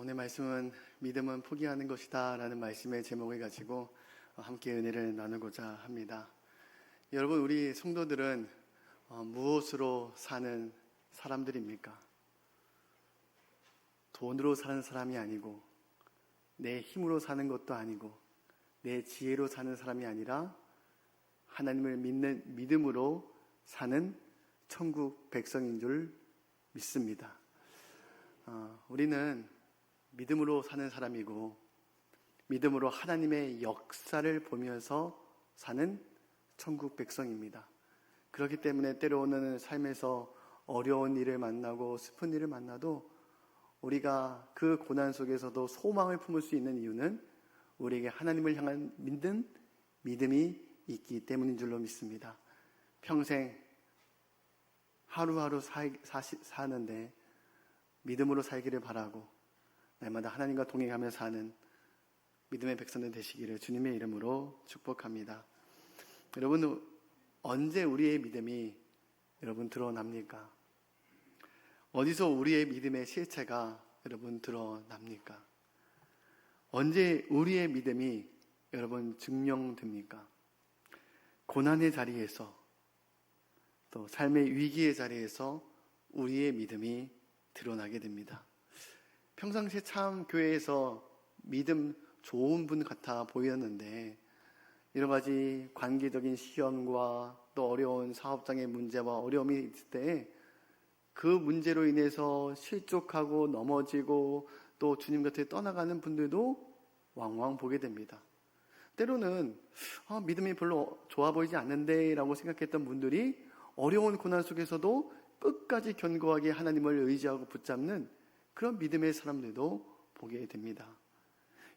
오늘 말씀은 믿음은 포기하는 것이다 라는 말씀의 제목을 가지고 함께 은혜를 나누고자 합니다. 여러분, 우리 성도들은 무엇으로 사는 사람들입니까? 돈으로 사는 사람이 아니고, 내 힘으로 사는 것도 아니고, 내 지혜로 사는 사람이 아니라 하나님을 믿는 믿음으로 사는 천국 백성인 줄 믿습니다. 우리는 믿음으로 사는 사람이고, 믿음으로 하나님의 역사를 보면서 사는 천국 백성입니다. 그렇기 때문에 때로는 삶에서 어려운 일을 만나고 슬픈 일을 만나도 우리가 그 고난 속에서도 소망을 품을 수 있는 이유는 우리에게 하나님을 향한 믿는 믿음이 있기 때문인 줄로 믿습니다. 평생 하루하루 사는데 믿음으로 살기를 바라고 날마다 하나님과 동행하며 사는 믿음의 백성들 되시기를 주님의 이름으로 축복합니다. 여러분, 언제 우리의 믿음이 여러분 드러납니까? 어디서 우리의 믿음의 실체가 여러분 드러납니까? 언제 우리의 믿음이 여러분 증명됩니까? 고난의 자리에서, 또 삶의 위기의 자리에서 우리의 믿음이 드러나게 됩니다. 평상시에 참 교회에서 믿음 좋은 분 같아 보였는데, 여러 가지 관계적인 시험과 또 어려운 사업장의 문제와 어려움이 있을 때 그 문제로 인해서 실족하고 넘어지고 또 주님 곁에 떠나가는 분들도 왕왕 보게 됩니다. 때로는 믿음이 별로 좋아 보이지 않는데 라고 생각했던 분들이 어려운 고난 속에서도 끝까지 견고하게 하나님을 의지하고 붙잡는 그런 믿음의 사람들도 보게 됩니다.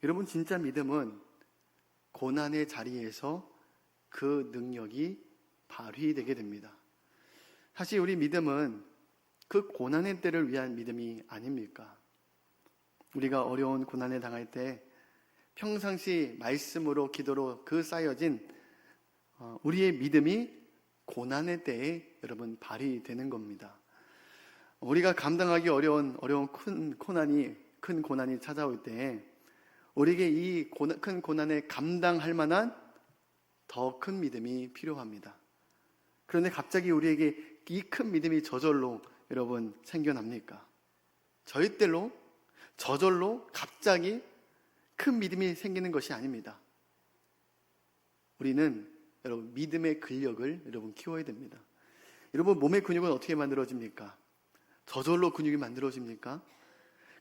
여러분, 진짜 믿음은 고난의 자리에서 그 능력이 발휘되게 됩니다. 사실 우리 믿음은 그 고난의 때를 위한 믿음이 아닙니까? 우리가 어려운 고난에 당할 때 평상시 말씀으로 기도로 그 쌓여진 우리의 믿음이 고난의 때에 여러분 발휘되는 겁니다. 우리가 감당하기 어려운 큰 고난이 찾아올 때 우리에게 이 큰 고난에 감당할 만한 더 큰 믿음이 필요합니다. 그런데 갑자기 우리에게 이 큰 믿음이 저절로 여러분 생겨납니까? 저절로 갑자기 큰 믿음이 생기는 것이 아닙니다. 우리는 여러분 믿음의 근력을 여러분 키워야 됩니다. 여러분, 몸의 근육은 어떻게 만들어집니까? 저절로 근육이 만들어집니까?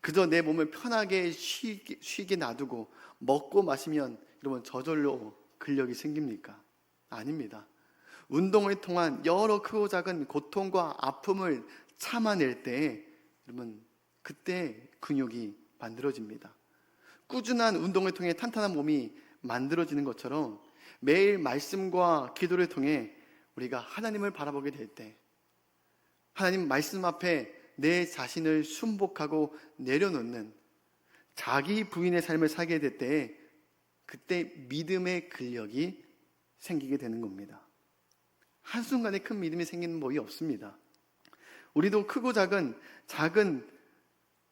그저 내 몸을 편하게 쉬게 놔두고 먹고 마시면 여러분 저절로 근력이 생깁니까? 아닙니다. 운동을 통한 여러 크고 작은 고통과 아픔을 참아낼 때 여러분 그때 근육이 만들어집니다. 꾸준한 운동을 통해 탄탄한 몸이 만들어지는 것처럼 매일 말씀과 기도를 통해 우리가 하나님을 바라보게 될 때, 하나님 말씀 앞에 내 자신을 순복하고 내려놓는 자기 부인의 삶을 살게 될 때, 그때 믿음의 근력이 생기게 되는 겁니다. 한순간에 큰 믿음이 생기는 법이 없습니다. 우리도 크고 작은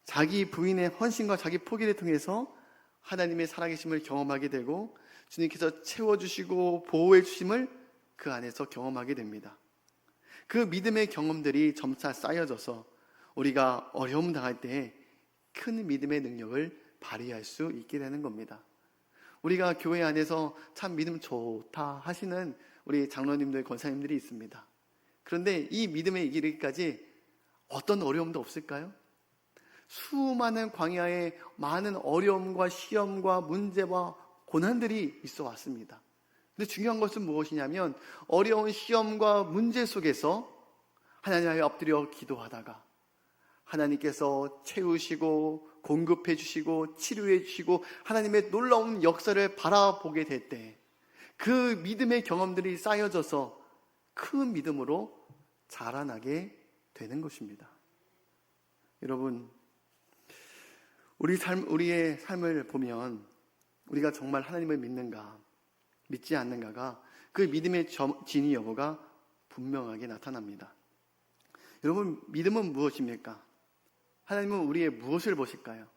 자기 부인의 헌신과 자기 포기를 통해서 하나님의 살아계심을 경험하게 되고 주님께서 채워주시고 보호해 주심을 그 안에서 경험하게 됩니다. 그 믿음의 경험들이 점차 쌓여져서 우리가 어려움 당할 때 큰 믿음의 능력을 발휘할 수 있게 되는 겁니다. 우리가 교회 안에서 참 믿음 좋다 하시는 우리 장로님들, 권사님들이 있습니다. 그런데 이 믿음에 이르기까지 어떤 어려움도 없을까요? 수많은 광야에 많은 어려움과 시험과 문제와 고난들이 있어 왔습니다. 근데 중요한 것은 무엇이냐면 어려운 시험과 문제 속에서 하나님 앞에 엎드려 기도하다가 하나님께서 채우시고 공급해 주시고 치료해 주시고 하나님의 놀라운 역사를 바라보게 될 때 그 믿음의 경험들이 쌓여져서 큰 믿음으로 자라나게 되는 것입니다. 여러분, 우리의 삶을 보면 우리가 정말 하나님을 믿는가 믿지 않는가가 그 믿음의 진위 여부가 분명하게 나타납니다. 여러분, 믿음은 무엇입니까? 하나님은 우리의 무엇을 보실까요?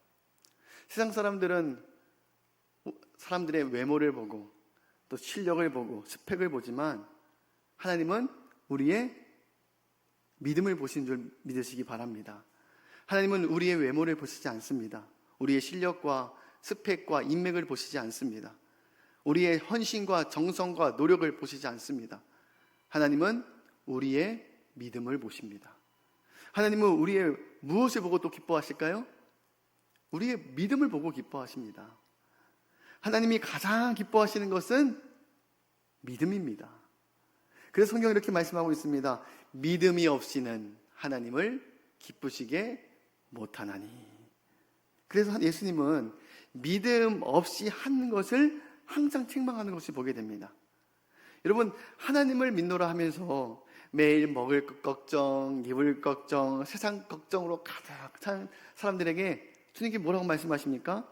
세상 사람들은 사람들의 외모를 보고 또 실력을 보고 스펙을 보지만 하나님은 우리의 믿음을 보신 줄 믿으시기 바랍니다. 하나님은 우리의 외모를 보시지 않습니다. 우리의 실력과 스펙과 인맥을 보시지 않습니다. 우리의 헌신과 정성과 노력을 보시지 않습니다. 하나님은 우리의 믿음을 보십니다. 하나님은 우리의 무엇을 보고 또 기뻐하실까요? 우리의 믿음을 보고 기뻐하십니다. 하나님이 가장 기뻐하시는 것은 믿음입니다. 그래서 성경이 이렇게 말씀하고 있습니다. 믿음이 없이는 하나님을 기쁘시게 못하나니. 그래서 예수님은 믿음 없이 하는 것을 항상 책망하는 것을 보게 됩니다. 여러분, 하나님을 믿노라 하면서 매일 먹을 것 걱정, 입을 걱정, 세상 걱정으로 가득 찬 사람들에게 주님께 뭐라고 말씀하십니까?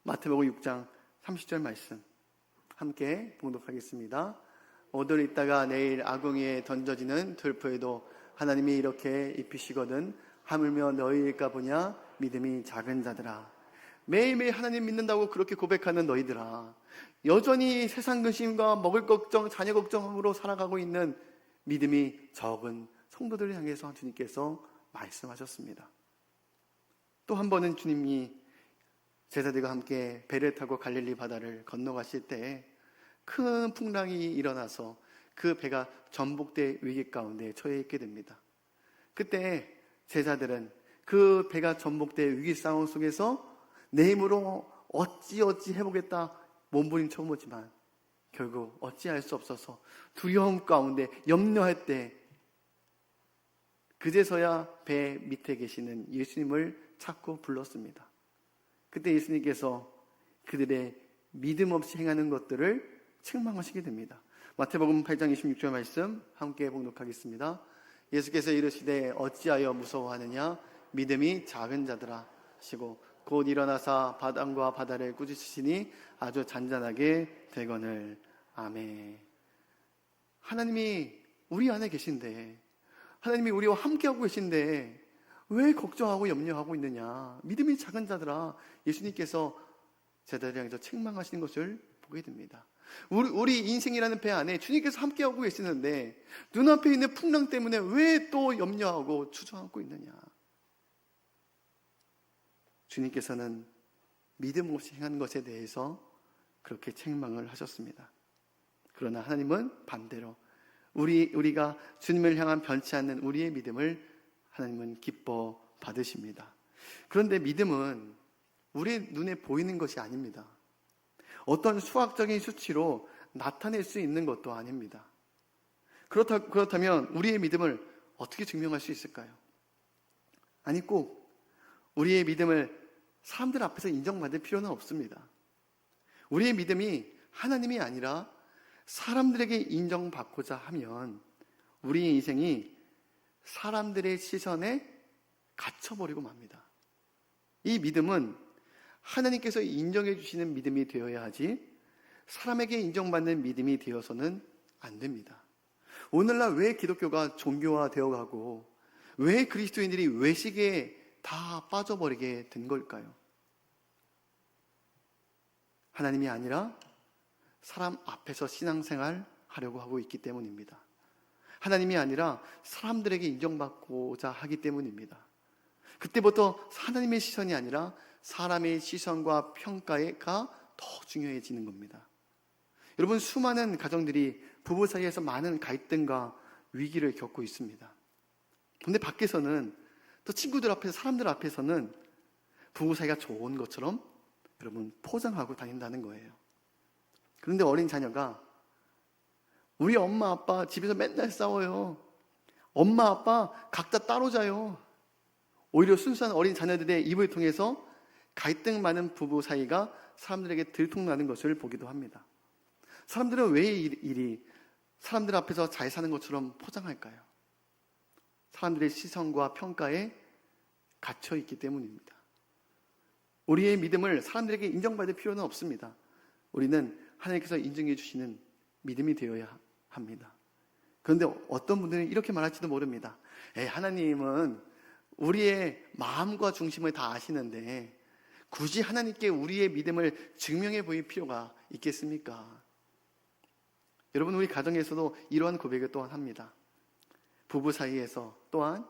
마태복음 6장 30절 말씀 함께 봉독하겠습니다. 오늘 있다가 내일 아궁이에 던져지는 들포에도 하나님이 이렇게 입히시거든 하물며 너희일까 보냐 믿음이 작은 자들아. 매일매일 하나님 믿는다고 그렇게 고백하는 너희들아, 여전히 세상 근심과 먹을 걱정, 자녀 걱정으로 살아가고 있는 믿음이 적은 성도들을 향해서 주님께서 말씀하셨습니다. 또 한 번은 주님이 제자들과 함께 배를 타고 갈릴리 바다를 건너가실 때 큰 풍랑이 일어나서 그 배가 전복될 위기 가운데 처해 있게 됩니다. 그때 제자들은 그 배가 전복될 위기 상황 속에서 내 힘으로 어찌 해보겠다 몸부림쳐 보지만 결국 어찌할 수 없어서 두려움 가운데 염려할 때 그제서야 배 밑에 계시는 예수님을 찾고 불렀습니다. 그때 예수님께서 그들의 믿음 없이 행하는 것들을 책망하시게 됩니다. 마태복음 8장 26절 말씀 함께 봉독하겠습니다. 예수께서 이르시되 어찌하여 무서워하느냐 믿음이 작은 자들아 하시고 곧 일어나사 바람과 바다를 꾸짖으시니 아주 잔잔하게 되거늘. 아멘. 하나님이 우리 안에 계신데, 하나님이 우리와 함께하고 계신데 왜 걱정하고 염려하고 있느냐, 믿음이 작은 자들아. 예수님께서 제자들을 향해서 책망하시는 것을 보게 됩니다. 우리 인생이라는 배 안에 주님께서 함께하고 계시는데 눈앞에 있는 풍랑 때문에 왜 또 염려하고 주저앉고 있느냐. 주님께서는 믿음 없이 행하는 것에 대해서 그렇게 책망을 하셨습니다. 그러나 하나님은 반대로 우리가 주님을 향한 변치 않는 우리의 믿음을 하나님은 기뻐 받으십니다. 그런데 믿음은 우리 눈에 보이는 것이 아닙니다. 어떤 수학적인 수치로 나타낼 수 있는 것도 아닙니다. 그렇다면 우리의 믿음을 어떻게 증명할 수 있을까요? 아니, 꼭 우리의 믿음을 사람들 앞에서 인정받을 필요는 없습니다. 우리의 믿음이 하나님이 아니라 사람들에게 인정받고자 하면 우리의 인생이 사람들의 시선에 갇혀버리고 맙니다. 이 믿음은 하나님께서 인정해 주시는 믿음이 되어야 하지 사람에게 인정받는 믿음이 되어서는 안 됩니다. 오늘날 왜 기독교가 종교화되어 가고 왜 그리스도인들이 외식에 다 빠져버리게 된 걸까요? 하나님이 아니라 사람 앞에서 신앙생활 하려고 하고 있기 때문입니다. 하나님이 아니라 사람들에게 인정받고자 하기 때문입니다. 그때부터 하나님의 시선이 아니라 사람의 시선과 평가가 더 중요해지는 겁니다. 여러분, 수많은 가정들이 부부 사이에서 많은 갈등과 위기를 겪고 있습니다. 근데 밖에서는 또 친구들 앞에서, 사람들 앞에서는 부부 사이가 좋은 것처럼 여러분 포장하고 다닌다는 거예요. 그런데 어린 자녀가 우리 엄마 아빠 집에서 맨날 싸워요. 엄마 아빠 각자 따로 자요. 오히려 순수한 어린 자녀들의 입을 통해서 갈등 많은 부부 사이가 사람들에게 들통나는 것을 보기도 합니다. 사람들은 왜 일이 사람들 앞에서 잘 사는 것처럼 포장할까요? 사람들의 시선과 평가에 갇혀 있기 때문입니다. 우리의 믿음을 사람들에게 인정받을 필요는 없습니다. 우리는 하나님께서 인정해 주시는 믿음이 되어야 합니다. 그런데 어떤 분들은 이렇게 말할지도 모릅니다. 하나님은 우리의 마음과 중심을 다 아시는데 굳이 하나님께 우리의 믿음을 증명해 보일 필요가 있겠습니까? 여러분, 우리 가정에서도 이러한 고백을 또한 합니다. 부부 사이에서, 또한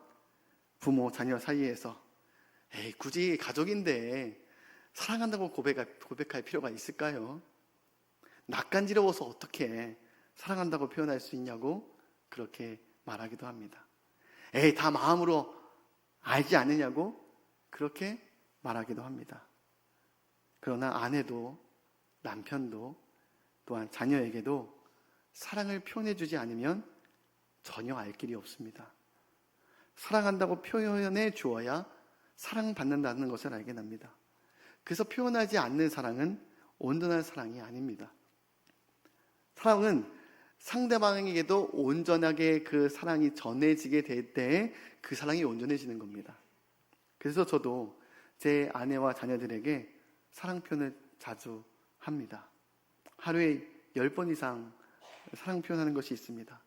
부모, 자녀 사이에서 굳이 가족인데 사랑한다고 고백할 필요가 있을까요? 낯간지러워서 어떻게 사랑한다고 표현할 수 있냐고 그렇게 말하기도 합니다. 다 마음으로 알지 않느냐고 그렇게 말하기도 합니다. 그러나 아내도 남편도 또한 자녀에게도 사랑을 표현해주지 않으면 전혀 알 길이 없습니다. 사랑한다고 표현해 주어야 사랑받는다는 것을 알게 됩니다. 그래서 표현하지 않는 사랑은 온전한 사랑이 아닙니다. 사랑은 상대방에게도 온전하게 그 사랑이 전해지게 될 때에 그 사랑이 온전해지는 겁니다. 그래서 저도 제 아내와 자녀들에게 사랑 표현을 자주 합니다. 하루에 10번 이상 사랑 표현하는 것이 있습니다.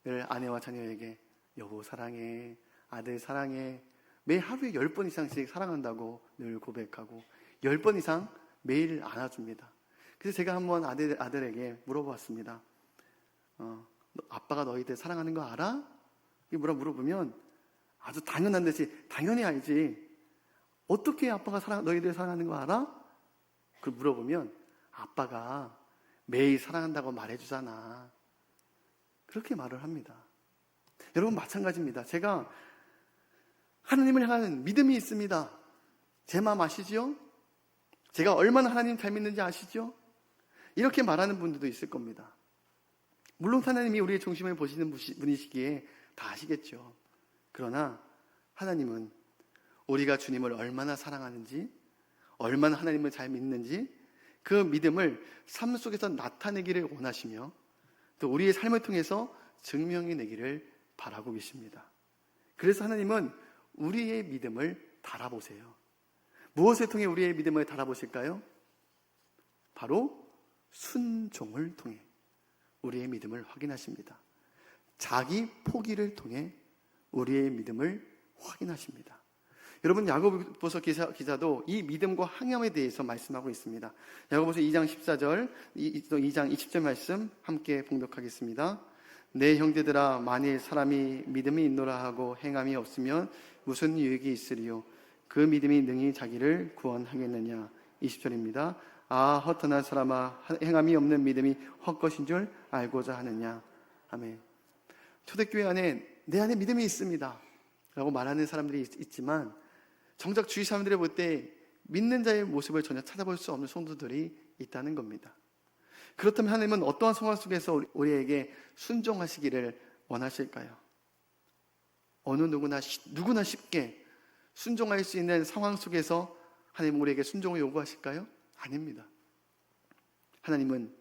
늘 아내와 자녀에게 여보 사랑해, 아들 사랑해, 매 하루에 10번 이상씩 사랑한다고 늘 고백하고 10번 이상 매일 안아줍니다. 그래서 제가 한번 아들에게 물어봤습니다. 아빠가 너희들 사랑하는 거 알아? 이게 뭐라 물어보면 아주 당연한 듯이 당연히 알지. 어떻게 아빠가 너희들 사랑하는 거 알아? 그걸 물어보면 아빠가 매일 사랑한다고 말해주잖아. 그렇게 말을 합니다. 여러분 마찬가지입니다. 제가 하나님을 향하는 믿음이 있습니다. 제 마음 아시죠? 제가 얼마나 하나님 잘 믿는지 아시죠? 이렇게 말하는 분들도 있을 겁니다. 물론 하나님이 우리의 중심을 보시는 분이시기에 다 아시겠죠. 그러나 하나님은 우리가 주님을 얼마나 사랑하는지, 얼마나 하나님을 잘 믿는지 그 믿음을 삶 속에서 나타내기를 원하시며 또 우리의 삶을 통해서 증명해내기를 바라고 계십니다. 그래서 하나님은 우리의 믿음을 달아보세요. 무엇을 통해 우리의 믿음을 달아보실까요? 바로 순종을 통해 우리의 믿음을 확인하십니다. 자기 포기를 통해 우리의 믿음을 확인하십니다. 여러분 야고보서 기자도 이 믿음과 항염에 대해서 말씀하고 있습니다. 야고보서 2장 14절, 2장 20절 말씀 함께 봉독하겠습니다. 내 형제들아 만일 사람이 믿음이 있노라 하고 행함이 없으면 무슨 유익이 있으리요? 그 믿음이 능히 자기를 구원하겠느냐? 20절입니다. 아 허탄한 사람아 행함이 없는 믿음이 헛것인 줄 알고자 하느냐? 아멘. 초대교회 안에 내 안에 믿음이 있습니다 라고 말하는 사람들이 있지만 정작 주위 사람들이 볼 때 믿는 자의 모습을 전혀 찾아볼 수 없는 성도들이 있다는 겁니다. 그렇다면 하나님은 어떠한 상황 속에서 우리에게 순종하시기를 원하실까요? 어느 누구나 쉽게 순종할 수 있는 상황 속에서 하나님은 우리에게 순종을 요구하실까요? 아닙니다. 하나님은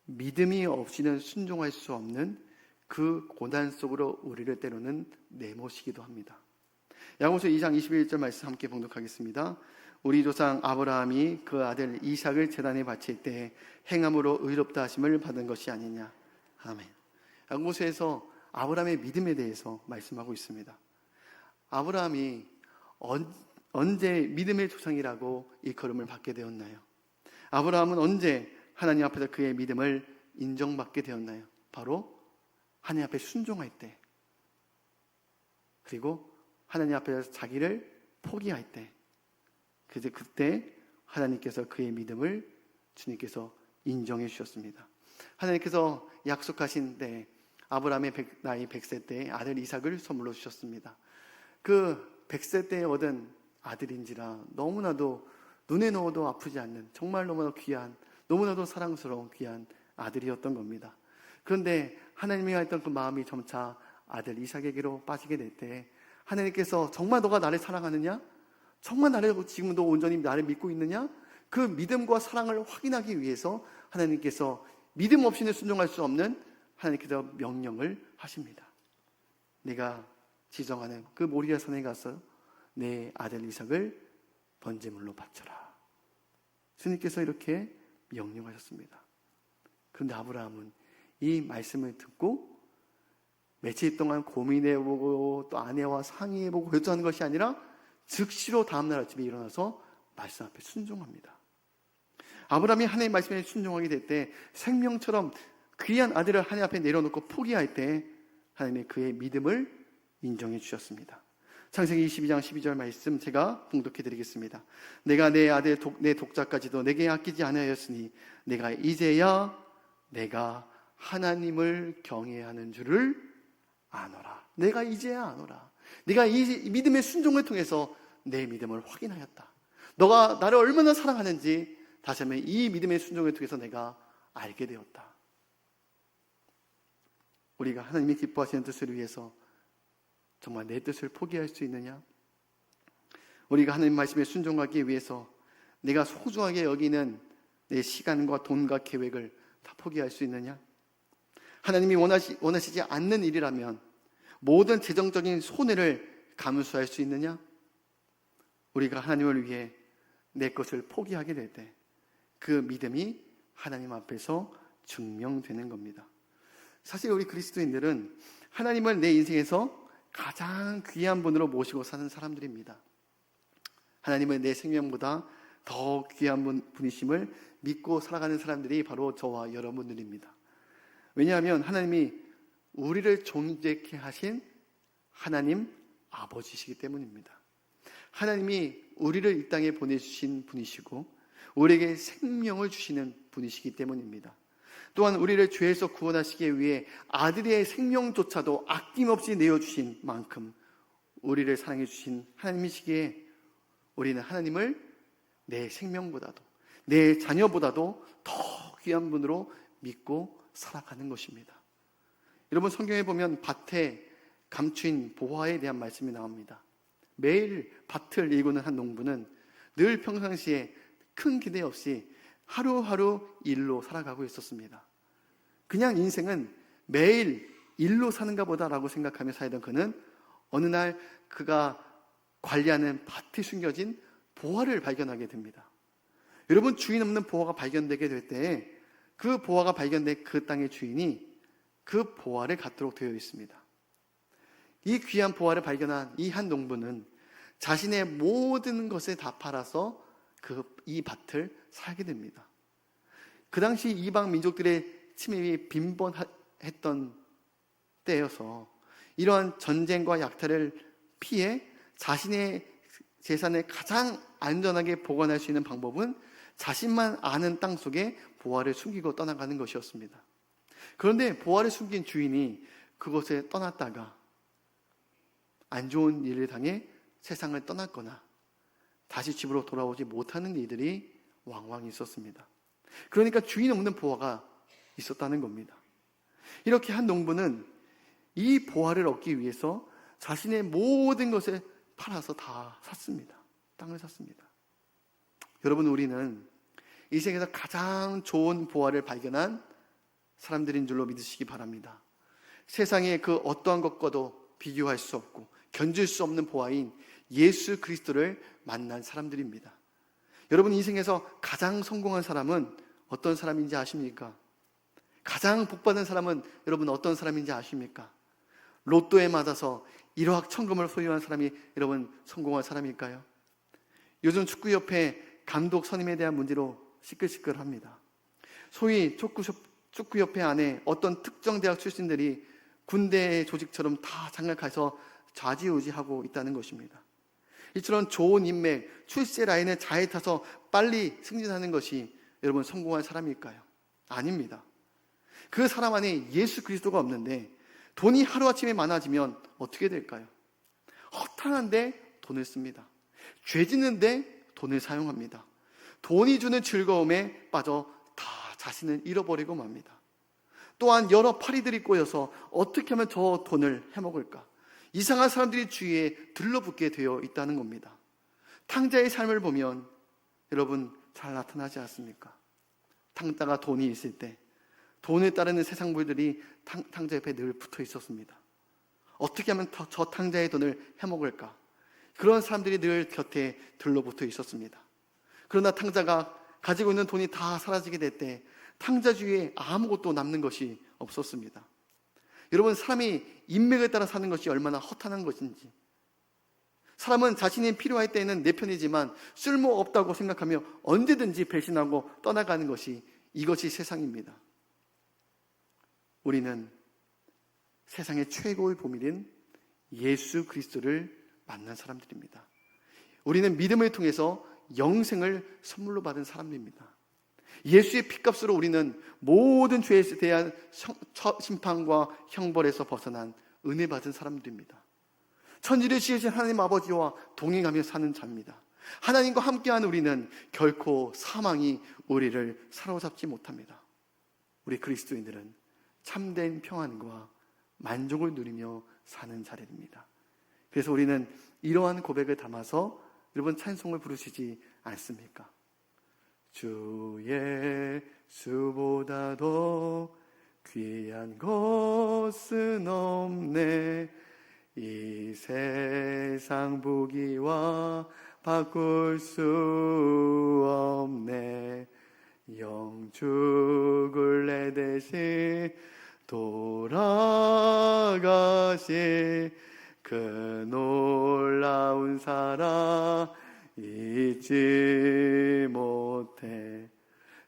믿음이 없이는 순종할 수 없는 그 고난 속으로 우리를 때로는 내모시기도 합니다. 야고보서 2장 21절 말씀 함께 봉독하겠습니다. 우리 조상 아브라함이 그 아들 이삭을 제단에 바칠 때 행함으로 의롭다 하심을 받은 것이 아니냐. 아멘. 야고보서에서 아브라함의 믿음에 대해서 말씀하고 있습니다. 아브라함이 언제 믿음의 조상이라고 일컬음을 받게 되었나요? 아브라함은 언제 하나님 앞에서 그의 믿음을 인정받게 되었나요? 바로 하나님 앞에 순종할 때, 그리고 하나님 앞에서 자기를 포기할 때, 그때 하나님께서 그의 믿음을 주님께서 인정해 주셨습니다. 하나님께서 약속하신 때 아브라함의 나이 100세 때 아들 이삭을 선물로 주셨습니다. 그 100세 때에 얻은 아들인지라 너무나도 눈에 넣어도 아프지 않는 정말 너무나 귀한, 너무나도 사랑스러운 귀한 아들이었던 겁니다. 그런데 하나님이 했던 그 마음이 점차 아들 이삭에게로 빠지게 될 때 하나님께서 정말 너가 나를 사랑하느냐? 정말 지금도 온전히 나를 믿고 있느냐? 그 믿음과 사랑을 확인하기 위해서 하나님께서 믿음 없이는 순종할 수 없는 하나님께서 명령을 하십니다. 내가 지정하는 그 모리아 산에 가서 내 아들 이삭을 번제물로 바쳐라. 주님께서 이렇게 명령하셨습니다. 그런데 아브라함은 이 말씀을 듣고 며칠 동안 고민해보고 또 아내와 상의해보고 결정하는 것이 아니라 즉시로 다음날 아침에 일어나서 말씀 앞에 순종합니다. 아브라함이 하나님의 말씀에 순종하게 될 때 생명처럼 귀한 아들을 하나님 앞에 내려놓고 포기할 때 하나님이 그의 믿음을 인정해 주셨습니다. 창세기 22장 12절 말씀 제가 봉독해 드리겠습니다. 내가 내 아들 내 독자까지도 내게 아끼지 않으였으니 내가 이제야 내가 하나님을 경외하는 줄을 아노라. 내가 이제야 아노라. 내가 이 믿음의 순종을 통해서 내 믿음을 확인하였다. 너가 나를 얼마나 사랑하는지 다시 한번 이 믿음의 순종을 통해서 내가 알게 되었다. 우리가 하나님이 기뻐하시는 뜻을 위해서 정말 내 뜻을 포기할 수 있느냐? 우리가 하나님 말씀에 순종하기 위해서 내가 소중하게 여기는 내 시간과 돈과 계획을 다 포기할 수 있느냐? 하나님이 원하시지 않는 일이라면 모든 재정적인 손해를 감수할 수 있느냐? 우리가 하나님을 위해 내 것을 포기하게 될 때 그 믿음이 하나님 앞에서 증명되는 겁니다. 사실 우리 그리스도인들은 하나님을 내 인생에서 가장 귀한 분으로 모시고 사는 사람들입니다. 하나님은 내 생명보다 더 귀한 분이심을 믿고 살아가는 사람들이 바로 저와 여러분들입니다. 왜냐하면 하나님이 우리를 존재케 하신 하나님 아버지시기 때문입니다. 하나님이 우리를 이 땅에 보내주신 분이시고 우리에게 생명을 주시는 분이시기 때문입니다. 또한 우리를 죄에서 구원하시기 위해 아들의 생명조차도 아낌없이 내어주신 만큼 우리를 사랑해 주신 하나님이시기에 우리는 하나님을 내 생명보다도 내 자녀보다도 더 귀한 분으로 믿고 살아가는 것입니다. 여러분 성경에 보면 밭에 감추인 보화에 대한 말씀이 나옵니다. 매일 밭을 일구는 한 농부는 늘 평상시에 큰 기대 없이 하루하루 일로 살아가고 있었습니다. 그냥 인생은 매일 일로 사는가 보다라고 생각하며 살던 그는 어느 날 그가 관리하는 밭에 숨겨진 보화를 발견하게 됩니다. 여러분 주인 없는 보화가 발견되게 될 때 그 보화가 발견된 그 땅의 주인이 그 보화를 갖도록 되어 있습니다. 이 귀한 보화를 발견한 이 한 농부는 자신의 모든 것을 다 팔아서 이 밭을 살게 됩니다. 그 당시 이방 민족들의 침입이 빈번했던 때여서 이러한 전쟁과 약탈을 피해 자신의 재산을 가장 안전하게 보관할 수 있는 방법은 자신만 아는 땅 속에 보화를 숨기고 떠나가는 것이었습니다. 그런데 보화를 숨긴 주인이 그곳에 떠났다가 안 좋은 일을 당해 세상을 떠났거나 다시 집으로 돌아오지 못하는 이들이 왕왕 있었습니다. 그러니까 주인 없는 보화가 있었다는 겁니다. 이렇게 한 농부는 이 보화를 얻기 위해서 자신의 모든 것을 팔아서 다 샀습니다. 땅을 샀습니다. 여러분 우리는 이 세상에서 가장 좋은 보화를 발견한 사람들인 줄로 믿으시기 바랍니다. 세상의 그 어떠한 것과도 비교할 수 없고 견줄 수 없는 보화인 예수 그리스도를 만난 사람들입니다. 여러분 인생에서 가장 성공한 사람은 어떤 사람인지 아십니까? 가장 복받은 사람은 여러분 어떤 사람인지 아십니까? 로또에 맞아서 1억 천금을 소유한 사람이 여러분 성공한 사람일까요? 요즘 축구협회 감독 선임에 대한 문제로 시끌시끌합니다. 소위 축구협회 안에 어떤 특정 대학 출신들이 군대 조직처럼 다 장악해서 좌지우지하고 있다는 것입니다. 이처럼 좋은 인맥, 출세 라인을 잘 타서 빨리 승진하는 것이 여러분 성공한 사람일까요? 아닙니다. 그 사람 안에 예수 그리스도가 없는데 돈이 하루아침에 많아지면 어떻게 될까요? 허탄한데 돈을 씁니다. 죄 짓는데 돈을 사용합니다. 돈이 주는 즐거움에 빠져 다 자신을 잃어버리고 맙니다. 또한 여러 파리들이 꼬여서 어떻게 하면 저 돈을 해먹을까? 이상한 사람들이 주위에 들러붙게 되어 있다는 겁니다. 탕자의 삶을 보면 여러분 잘 나타나지 않습니까? 탕자가 돈이 있을 때 돈을 따르는 세상 부들이 탕자 옆에 늘 붙어 있었습니다. 어떻게 하면 저 탕자의 돈을 해먹을까? 그런 사람들이 늘 곁에 들러붙어 있었습니다. 그러나 탕자가 가지고 있는 돈이 다 사라지게 될 때 탕자 주위에 아무것도 남는 것이 없었습니다. 여러분 사람이 인맥을 따라 사는 것이 얼마나 허탄한 것인지 사람은 자신이 필요할 때에는 내 편이지만 쓸모없다고 생각하며 언제든지 배신하고 떠나가는 이것이 세상입니다. 우리는 세상의 최고의 보물인 예수 그리스도를 만난 사람들입니다. 우리는 믿음을 통해서 영생을 선물로 받은 사람들입니다. 예수의 피값으로 우리는 모든 죄에 대한 심판과 형벌에서 벗어난 은혜 받은 사람들입니다. 천지를 지으신 하나님 아버지와 동행하며 사는 자입니다. 하나님과 함께한 우리는 결코 사망이 우리를 사로잡지 못합니다. 우리 그리스도인들은 참된 평안과 만족을 누리며 사는 자들입니다. 그래서 우리는 이러한 고백을 담아서 여러분 찬송을 부르시지 않습니까? 주 예수보다도 귀한 것은 없네. 이 세상 부귀와 바꿀 수 없네. 영 죽을 내 대신 돌아가신 그 놀라운 사랑 잊지 못해.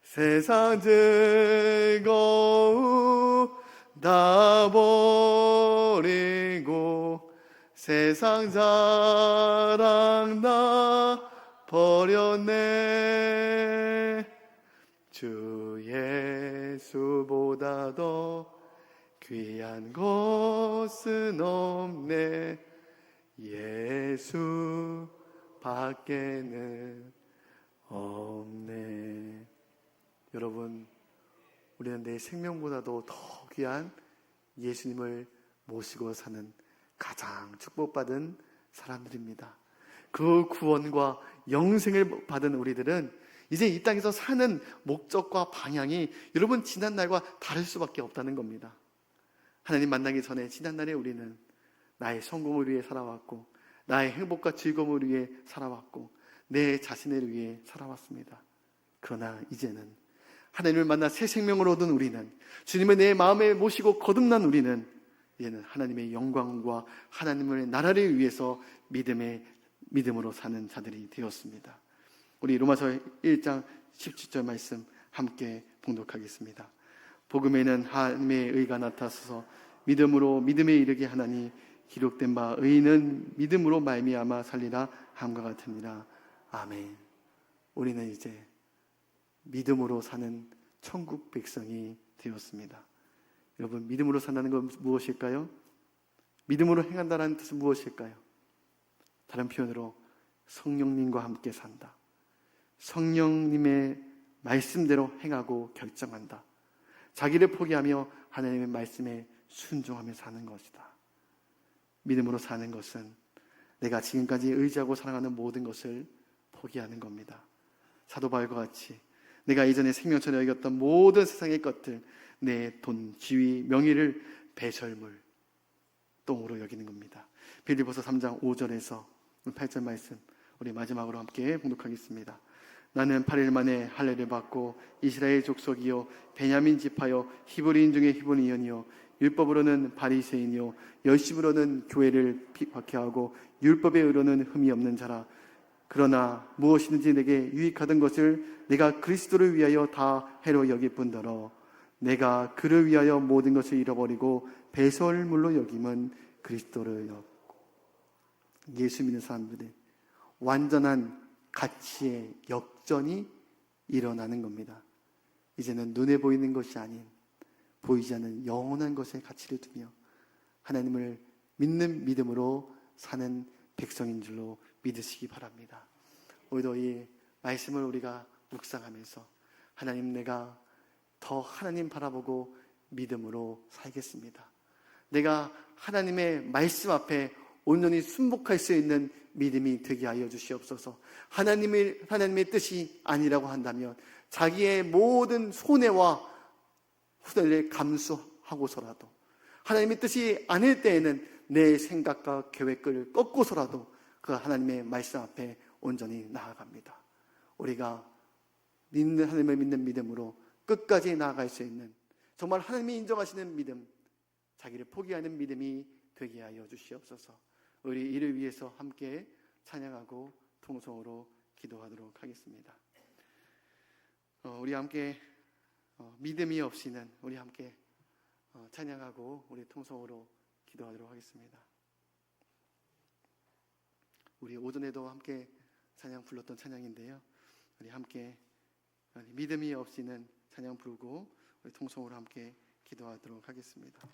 세상 즐거움 다 버리고 세상 자랑 다 버렸네. 주 예수보다도 귀한 것은 없네. 예수 밖에는 없네. 여러분, 우리는 내 생명보다도 더 귀한 예수님을 모시고 사는 가장 축복받은 사람들입니다. 그 구원과 영생을 받은 우리들은 이제 이 땅에서 사는 목적과 방향이 여러분 지난날과 다를 수밖에 없다는 겁니다. 하나님 만나기 전에 지난날에 우리는 나의 성공을 위해 살아왔고, 나의 행복과 즐거움을 위해 살아왔고, 내 자신을 위해 살아왔습니다. 그러나 이제는 하나님을 만나 새 생명을 얻은 우리는, 주님을 내 마음에 모시고 거듭난 우리는 이제는 하나님의 영광과 하나님의 나라를 위해서 믿음으로 사는 자들이 되었습니다. 우리 로마서 1장 17절 말씀 함께 봉독하겠습니다. 복음에는 하나님의 의가 나타서서 믿음으로 믿음에 이르게 하나니 기록된 바 의인은 믿음으로 말미암아 살리라 함과 같으니라. 아멘. 우리는 이제 믿음으로 사는 천국 백성이 되었습니다. 여러분, 믿음으로 산다는 건 무엇일까요? 믿음으로 행한다는 뜻은 무엇일까요? 다른 표현으로 성령님과 함께 산다. 성령님의 말씀대로 행하고 결정한다. 자기를 포기하며 하나님의 말씀에 순종하며 사는 것이다. 믿음으로 사는 것은 내가 지금까지 의지하고 사랑하는 모든 것을 포기하는 겁니다. 사도 바울과 같이 내가 이전에 생명처럼 여겼던 모든 세상의 것들, 내 돈, 지위, 명예를 배설물, 똥으로 여기는 겁니다. 빌립보서 3장 5절에서 8절 말씀 우리 마지막으로 함께 봉독하겠습니다. 나는 8일 만에 할례를 받고 이스라엘 족속이요 베냐민 지파요 히브리인 중에 히브리인이요 율법으로는 바리새인이요 열심으로는 교회를 박해하고 율법의 의로는 흠이 없는 자라. 그러나 무엇이든지 내게 유익하던 것을 내가 그리스도를 위하여 다 해로 여길 뿐더러 내가 그를 위하여 모든 것을 잃어버리고 배설물로 여김은 그리스도를 여겼고. 예수 믿는 사람들의 완전한 가치의 역전이 일어나는 겁니다. 이제는 눈에 보이는 것이 아닌 보이지 않는 영원한 것에 가치를 두며 하나님을 믿는 믿음으로 사는 백성인 줄로 믿으시기 바랍니다. 오늘도 이 말씀을 우리가 묵상하면서 하나님, 내가 더 하나님 바라보고 믿음으로 살겠습니다. 내가 하나님의 말씀 앞에 온전히 순복할 수 있는 믿음이 되게 하여 주시옵소서. 하나님의 뜻이 아니라고 한다면 자기의 모든 손해와 후회를 감수하고서라도, 하나님의 뜻이 아닐 때에는 내 생각과 계획을 꺾고서라도 그 하나님의 말씀 앞에 온전히 나아갑니다. 우리가 하나님을 믿는 믿음으로 끝까지 나아갈 수 있는, 정말 하나님이 인정하시는 믿음, 자기를 포기하는 믿음이 되게 하여 주시옵소서. 우리 이를 위해서 함께 찬양하고 통성으로 기도하도록 하겠습니다. 우리 함께 믿음이 없이는 우리 함께 찬양하고 우리 통성으로 기도하도록 하겠습니다. 우리 오전에도 함께 찬양 불렀던 찬양인데요. 우리 함께 믿음이 없이는 찬양 부르고 우리 통성으로 함께 기도하도록 하겠습니다.